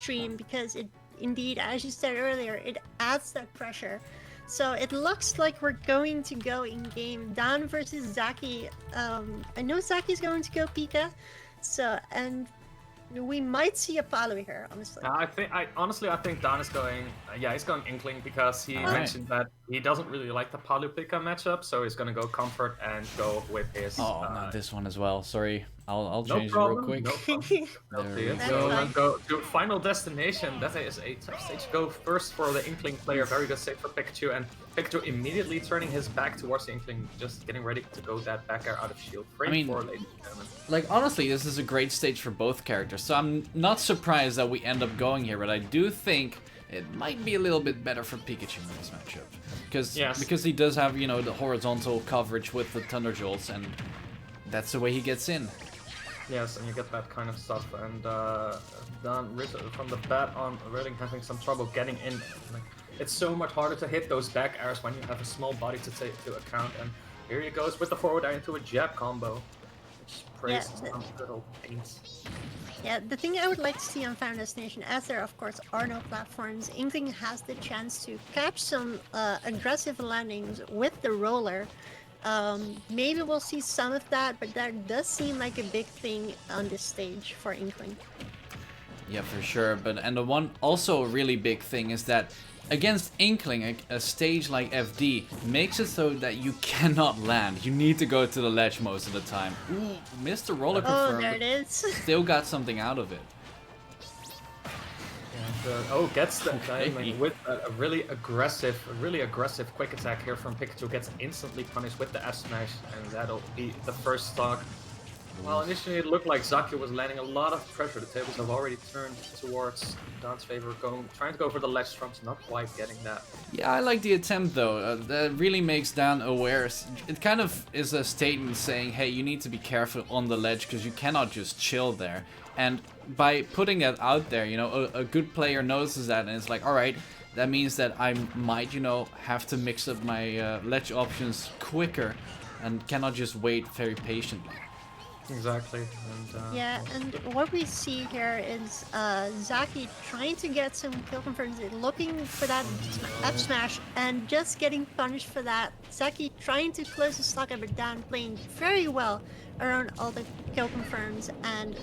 extreme because it indeed, as you said earlier, it adds that pressure. So it looks like we're going to go in game Dan versus Zaki. I know Zaki's going to go Pika, and we might see a Palu here, honestly. I think Dan is going. He's going Inkling because he mentioned that he doesn't really like the Palu Pika matchup, so he's gonna go comfort and go with his. Not this one as well. Sorry, I'll No change problem, it real quick. no problem. So let's go to Final Destination. That is a tough stage. Go first for the Inkling player. Very good save for Pikachu, and Pikachu immediately turning his back towards the Inkling, just getting ready to go that back air out of shield. Frame 4, ladies and gentlemen. Like, honestly, this is a great stage for both characters, so I'm not surprised that we end up going here, but I do think it might be a little bit better for Pikachu in this matchup. Because he does have, you know, the horizontal coverage with the Thunder Jolts, and that's the way he gets in. Yes, and you get that kind of stuff, and Dan from the bat on really having some trouble getting in. Like, it's so much harder to hit those back airs when you have a small body to take into account, and here he goes with the forward air into a jab combo. Praise some good old paints. Yeah, the thing I would like to see on Final Destination, as there of course are no platforms, Inkling has the chance to catch some aggressive landings with the roller. Maybe we'll see some of that, but that does seem like a big thing on this stage for Inkling. Yeah, for sure. And the one also really big thing is that against Inkling, a stage like FD makes it so that you cannot land. You need to go to the ledge most of the time. Ooh, missed the roller confirmed. Oh, there it is. Still got something out of it. And, gets the timing with a really aggressive quick attack here from Pikachu. Gets instantly punished with the F smash, and that'll be the first stock. Well, initially it looked like Zaki was landing a lot of pressure. The tables have already turned towards Dan's favor, trying to go for the ledge trumps, not quite getting that. Yeah, I like the attempt though. That really makes Dan aware. It kind of is a statement saying, hey, you need to be careful on the ledge because you cannot just chill there. And by putting that out there, you know, a good player notices that and it's like, all right, that means that I might, you know, have to mix up my ledge options quicker and cannot just wait very patiently. Exactly. And what we see here is Zaki trying to get some kill confirms, looking for that F smash and just getting punished for that. Zaki trying to close the stock but down, playing very well around all the kill confirms and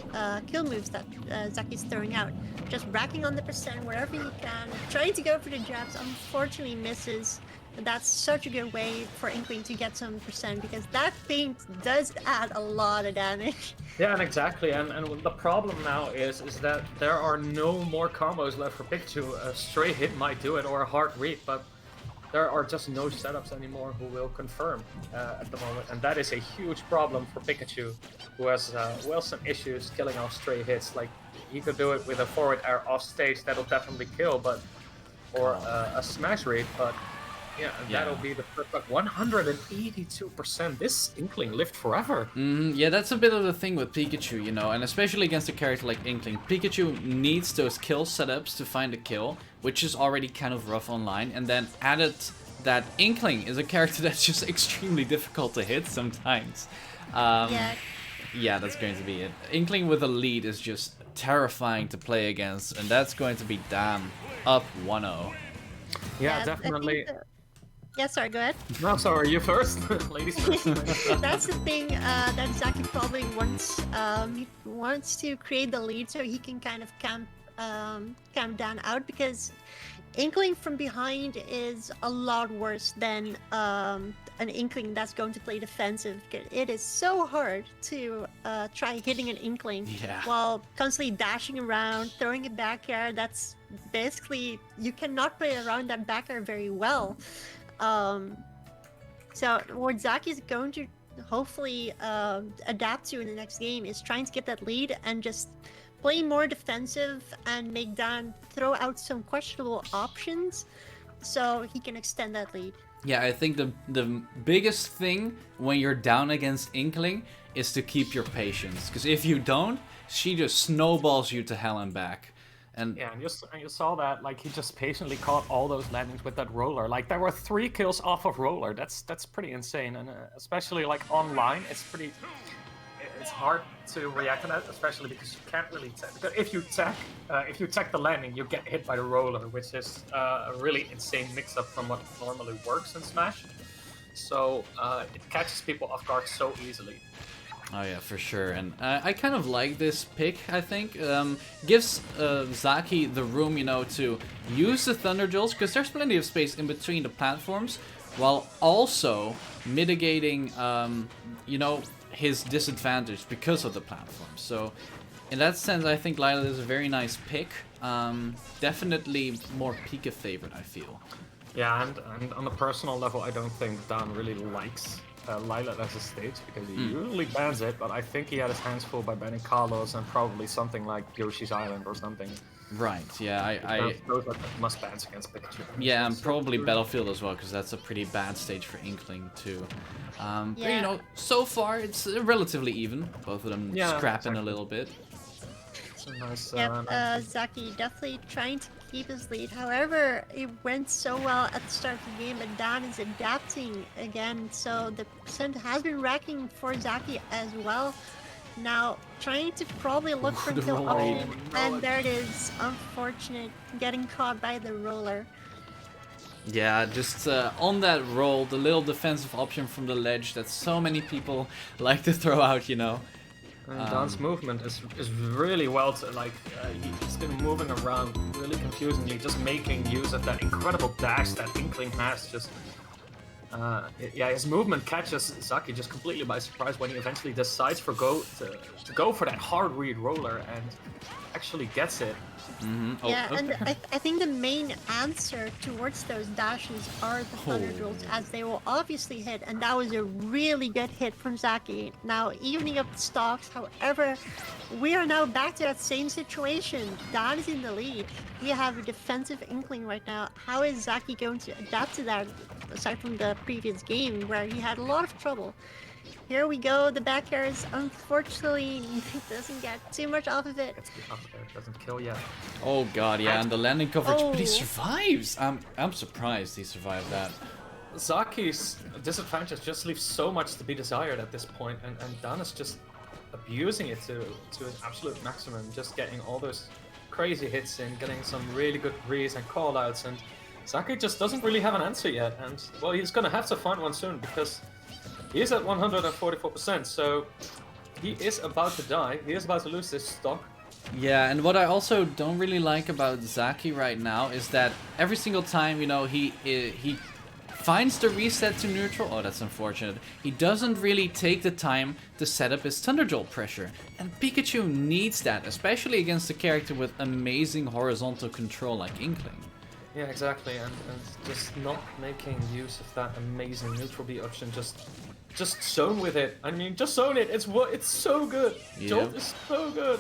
kill moves that Zaki's throwing out. Just racking on the percent wherever he can, trying to go for the jabs, unfortunately misses. That's such a good way for Inkling to get some percent because that feint does add a lot of damage. Yeah, and exactly, and the problem now is that there are no more combos left for Pikachu. A stray hit might do it or a hard read, but there are just no setups anymore who will confirm at the moment, and that is a huge problem for Pikachu, who has some issues killing off stray hits. Like, he could do it with a forward air off stage, that'll definitely kill, or a smash read, but yeah, that'll be the perfect 182%. This Inkling lived forever. Yeah, that's a bit of the thing with Pikachu, you know, and especially against a character like Inkling. Pikachu needs those kill setups to find a kill, which is already kind of rough online, and then added that Inkling is a character that's just extremely difficult to hit sometimes. Yeah, that's going to be it. Inkling with a lead is just terrifying to play against, and that's going to be Dan up 1-0. Yeah, definitely. Yeah, sorry, go ahead. No, sorry, you first. Ladies first. That's the thing that Zaki probably wants. He wants to create the lead so he can kind of camp Dan out, because Inkling from behind is a lot worse than an Inkling that's going to play defensive. It is so hard to try hitting an Inkling while constantly dashing around, throwing a back air. That's basically, you cannot play around that back air very well. So what Zaki is going to hopefully adapt to in the next game is trying to get that lead and just play more defensive and make Dan throw out some questionable options so he can extend that lead. Yeah, I think the biggest thing when you're down against Inkling is to keep your patience, because if you don't, she just snowballs you to hell and back. And you saw that, like, he just patiently caught all those landings with that roller. Like, there were 3 kills off of roller. That's pretty insane, and especially like online, it's hard to react to that, especially because you can't really tech. Because if you tech the landing, you get hit by the roller, which is a really insane mix-up from what normally works in Smash. So it catches people off guard so easily. Oh yeah, for sure, and I kind of like this pick, I think. Gives Zaki the room, you know, to use the Thunder Jolts, because there's plenty of space in between the platforms, while also mitigating, you know, his disadvantage because of the platform. So, in that sense, I think Lila is a very nice pick. Definitely more Pika favorite, I feel. Yeah, and on a personal level, I don't think Dan really likes Lila as a stage, because he usually bans it, but I think he had his hands full by banning Carlos and probably something like Yoshi's Island or something. Right, yeah, Those are must bans against Pikachu. yeah, and probably Battlefield as well, because that's a pretty bad stage for Inkling too. But you know, so far it's relatively even. Both of them scrapping a little bit. It's a nice, Zaki definitely trying to keep his lead. However, it went so well at the start of the game, but Dan is adapting again, so the percent has been racking for Zaki as well. Now, trying to probably look for the kill roller. option, and there it is. Unfortunate, getting caught by the roller. Yeah, just on that roll, the little defensive option from the ledge that so many people like to throw out, you know. And Dan's movement is really well, he's been moving around really confusingly, just making use of that incredible dash that Inkling has. Just yeah, his movement catches Zaki just completely by surprise when he eventually decides to go for that hard read roller and actually gets it. Oh, Yeah, okay. and I think the main answer towards those dashes are the Thunder Jolts, as they will obviously hit, and that was a really good hit from Zaki. Now, evening up the stocks, however, we are now back to that same situation. Dan is in the lead. We have a defensive Inkling right now. How is Zaki going to adapt to that, aside from the previous game, where he had a lot of trouble? Here we go, the back airs, unfortunately, doesn't get too much off of it. Gets the up there, doesn't kill yet. Oh god, yeah, and the landing coverage, but he Oh. survives! I'm surprised he survived that. Zaki's disadvantage just leaves so much to be desired at this point, and Dan is just abusing it to his absolute maximum, just getting all those crazy hits in, getting some really good reads and callouts, and Zaki just doesn't really have an answer yet, and well, he's gonna have to find one soon, because he is at 144%, so he is about to die, he is about to lose this stock. Yeah, and what I also don't really like about Zaki right now is that every single time, you know, he finds the reset to neutral. Oh, that's unfortunate. He doesn't really take the time to set up his Thunder Jolt pressure. And Pikachu needs that, especially against a character with amazing horizontal control like Inkling. Yeah, exactly, and just not making use of that amazing neutral B option, just zone with it. I mean, just zone it. It's so good. Yeah. Jolt is so good.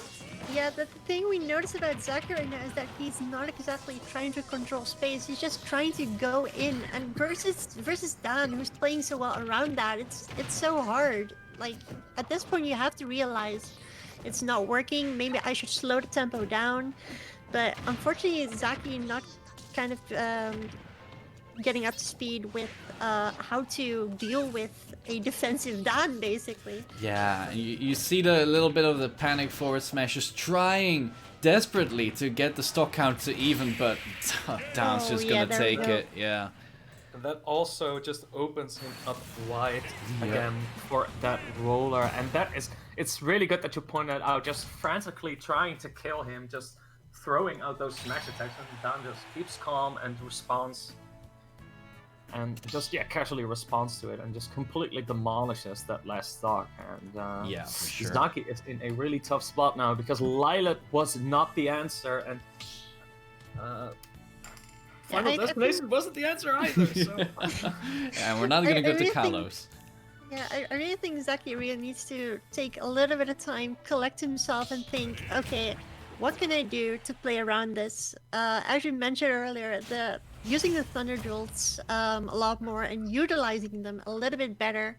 Yeah, the thing we notice about Zaki right now is that he's not exactly trying to control space. He's just trying to go in, and versus Dan, who's playing so well around that, it's so hard. Like, at this point, you have to realize it's not working. Maybe I should slow the tempo down. But unfortunately, Zaki not kind of getting up to speed with how to deal with a defensive Dan, basically. Yeah, you see the little bit of the panic forward smashes trying desperately to get the stock count to even, but Dan's just gonna there we take go. it, yeah. And that also just opens him up wide again for that roller. And it's really good that you pointed out, just frantically trying to kill him, just throwing out those smash attacks, and Dan just keeps calm and responds. And just, casually responds to it and just completely demolishes that last stock. And Yeah, for sure. Zaki is in a really tough spot now, because Lila was not the answer, and Final I Destination wasn't the answer either. So. And we're not gonna I go to really think- Kalos. Yeah, I really think Zaki really needs to take a little bit of time, collect himself, and think, okay, what can I do to play around this? As you mentioned earlier, using the Thunder Jolts a lot more and utilizing them a little bit better,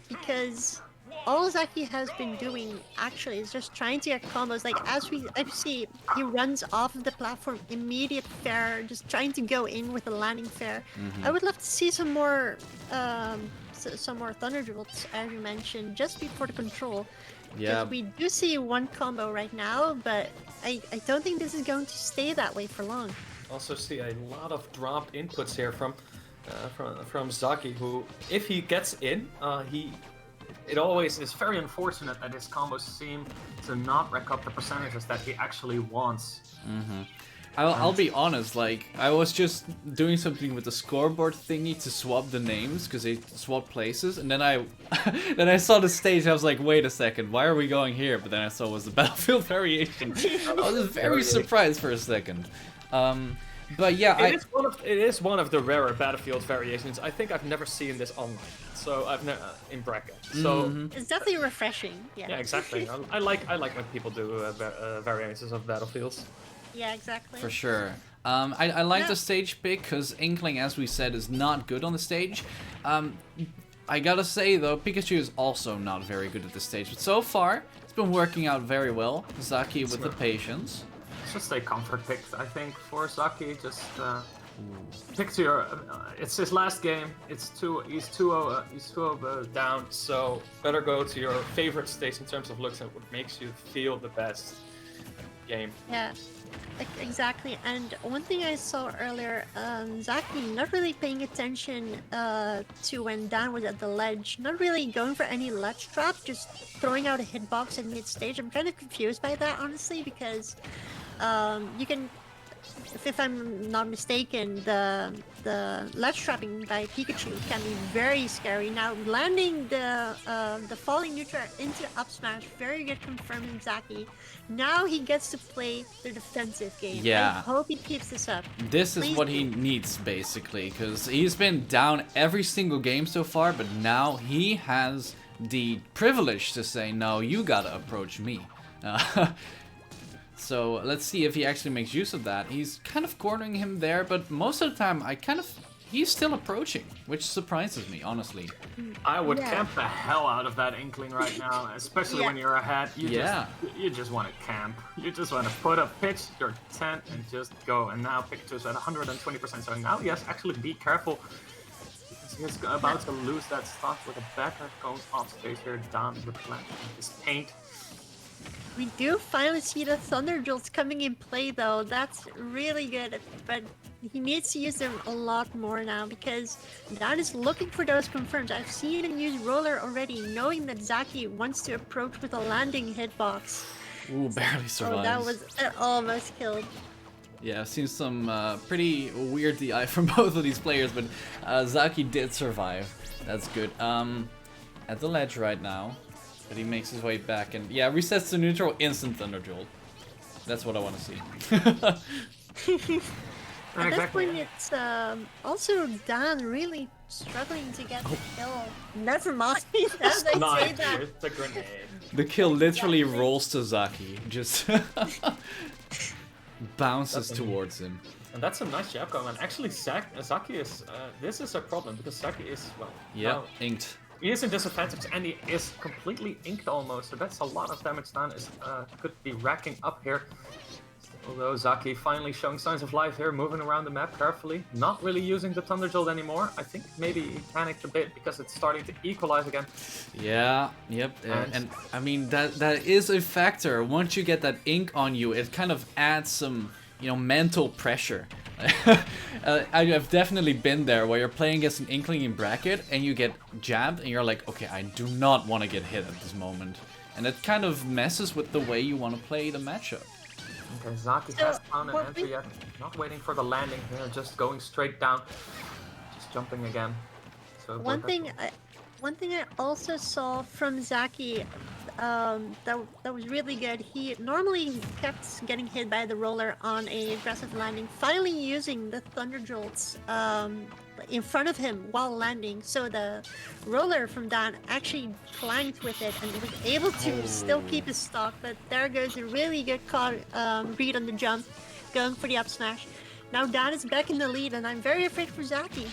because all Zaki has been doing actually is just trying to get combos. Like, as we see, he runs off of the platform, immediate fair, just trying to go in with a landing fair. I would love to see some more some more Thunder Jolts, as you mentioned, just before the control. Yeah. We do see one combo right now, but I don't think this is going to stay that way for long. Also see a lot of dropped inputs here from Zaki, who, if he gets in, it always is very unfortunate that his combos seem to not rack up the percentages that he actually wants. I'll be honest, like, I was just doing something with the scoreboard thingy to swap the names, because they swapped places, and then I saw the stage, I was like, wait a second, why are we going here? But then I saw it was the battlefield variation. I was very surprised for a second. But yeah, it is one of the rarer battlefield variations. I think I've never seen this online, so I've never in bracket. So it's definitely refreshing. Yeah. Yeah, exactly. I like when people do variations of battlefields. Yeah, exactly. for sure. I like the stage pick because Inkling, as we said, is not good on the stage. I gotta say though, Pikachu is also not very good at this stage, but so far it's been working out very well. Zaki with the patience. It's just a comfort pick, I think, for Zaki. Just pick to your. It's his last game. He's 2-0 down. So better go to your favorite stage in terms of looks and what makes you feel the best game. Yeah, exactly. And one thing I saw earlier, Zaki not really paying attention to when Dan was at the ledge, not really going for any ledge trap, just throwing out a hitbox at mid stage. I'm kind of confused by that, honestly, because you can, if I'm not mistaken, the ledge trapping by Pikachu can be very scary. Now landing the falling neutral into up smash, very good confirming Zaki. Now he gets to play the defensive game. Yeah. I hope he keeps this up. This is what he needs, basically, because he's been down every single game so far, but now he has the privilege to say, no, you gotta approach me. So let's see if he actually makes use of that. He's kind of cornering him there, but most of the time, he's still approaching, which surprises me, honestly. I would camp the hell out of that Inkling right now, especially when you're ahead. You just want to camp. You just want to put up, pitch your tent, and just go. And now Pikachu's at 120%. So now, yes, actually be careful. He's about to lose that stock with a better going off stage here, down with his paint. We do finally see the Thunder Jolts coming in play, though. That's really good, but he needs to use them a lot more now because Dan is looking for those confirms. I've seen him use Roller already, knowing that Zaki wants to approach with a landing hitbox. Ooh, barely survives. Oh, that was almost killed. Yeah, I've seen some pretty weird DI from both of these players, but Zaki did survive. That's good. At the ledge right now. But he makes his way back and, yeah, resets to neutral, instant Thunder Jolt. That's what I want to see. At this point, it's also Dan really struggling to get the kill. Never mind, as I say that. With the grenade. The kill literally rolls to Zaki, just bounces towards him. And that's a nice jab combo. And actually, Zaki is, this is a problem because Zaki is, well, inked. He is in disadvantage and he is completely inked almost, so that's a lot of damage Dan could be racking up here. Although Zaki finally showing signs of life here, moving around the map carefully, not really using the Thunder Jolt anymore. I think maybe he panicked a bit because it's starting to equalize again. Yeah, yep, and I mean that is a factor. Once you get that ink on you, it kind of adds some, mental pressure. I have definitely been there where you're playing against an Inkling in bracket and you get jabbed and you're like, okay, I do not want to get hit at this moment. And it kind of messes with the way you want to play the matchup. Okay, Zaki has found an entry yet. Not waiting for the landing here, just going straight down. Just jumping again. So one thing I also saw from Zaki that was really good. He normally kept getting hit by the roller on a aggressive landing, finally using the Thunder Jolts in front of him while landing, so the roller from Dan actually clanked with it and was able to still keep his stock, but there goes a really good read on the jump, going for the up smash. Now Dan is back in the lead and I'm very afraid for Zaki.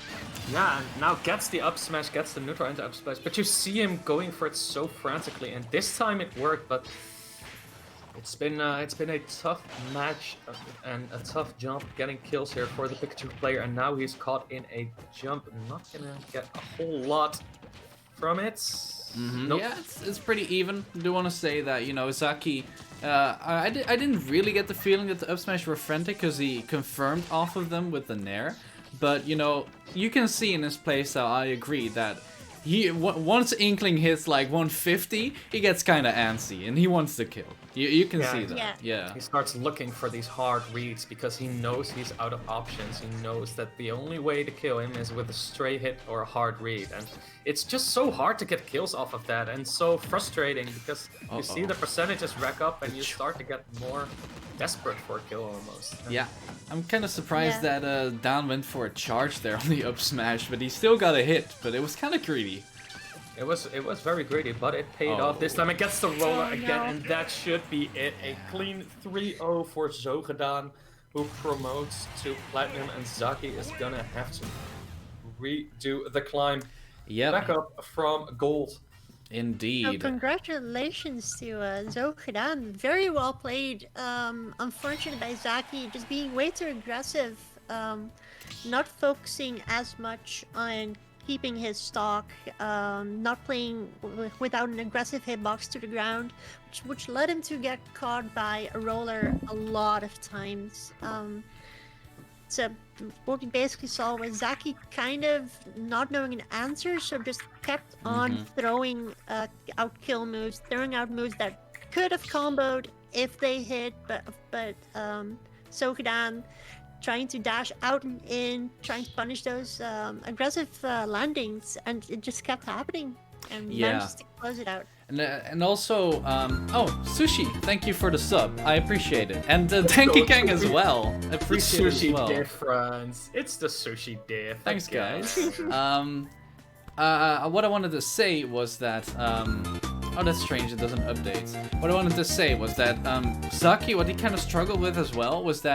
Yeah, and now gets the up smash, gets the neutral into up smash, but you see him going for it so frantically, and this time it worked, but it's been a tough match and a tough jump getting kills here for the Pikachu player, and now he's caught in a jump, not gonna get a whole lot from it. Nope. Yeah, it's pretty even. I do want to say that, you know, Zaki, I didn't really get the feeling that the up smash were frantic because he confirmed off of them with the nair. But, you know, you can see in his playstyle, I agree, that once Inkling hits like 150, he gets kind of antsy and he wants to kill. You can see that. Yeah. He starts looking for these hard reads because he knows he's out of options. He knows that the only way to kill him is with a stray hit or a hard read. And it's just so hard to get kills off of that and so frustrating because you see the percentages rack up and you start to get more desperate for a kill almost. And yeah. I'm kind of surprised that Dan went for a charge there on the up smash, but he still got a hit, but it was kind of greedy. It was very greedy, but it paid off. This time it gets the roller again, and that should be it. A clean 3-0 for ZoGeDaan, who promotes to Platinum, and Zaki is gonna have to redo the climb back up from Gold. Indeed. So congratulations to ZoGeDaan. Very well played. Unfortunate by Zaki just being way too aggressive, not focusing as much on keeping his stock, not playing without an aggressive hitbox to the ground, which led him to get caught by a roller a lot of times. So what we basically saw was Zaki kind of not knowing an answer, so just kept on throwing out kill moves, throwing out moves that could have comboed if they hit, but ZoGeDaan trying to dash out and in, trying to punish those aggressive landings, and it just kept happening, and managed to close it out. And also, Sushi, thank you for the sub. I appreciate it. And Tanky Kang as well. I appreciate it as well. Sushi difference. It's the sushi diff. Thanks, guys. What I wanted to say was that, oh, that's strange, it doesn't update. What I wanted to say was that Zaki, what he kind of struggled with as well, was that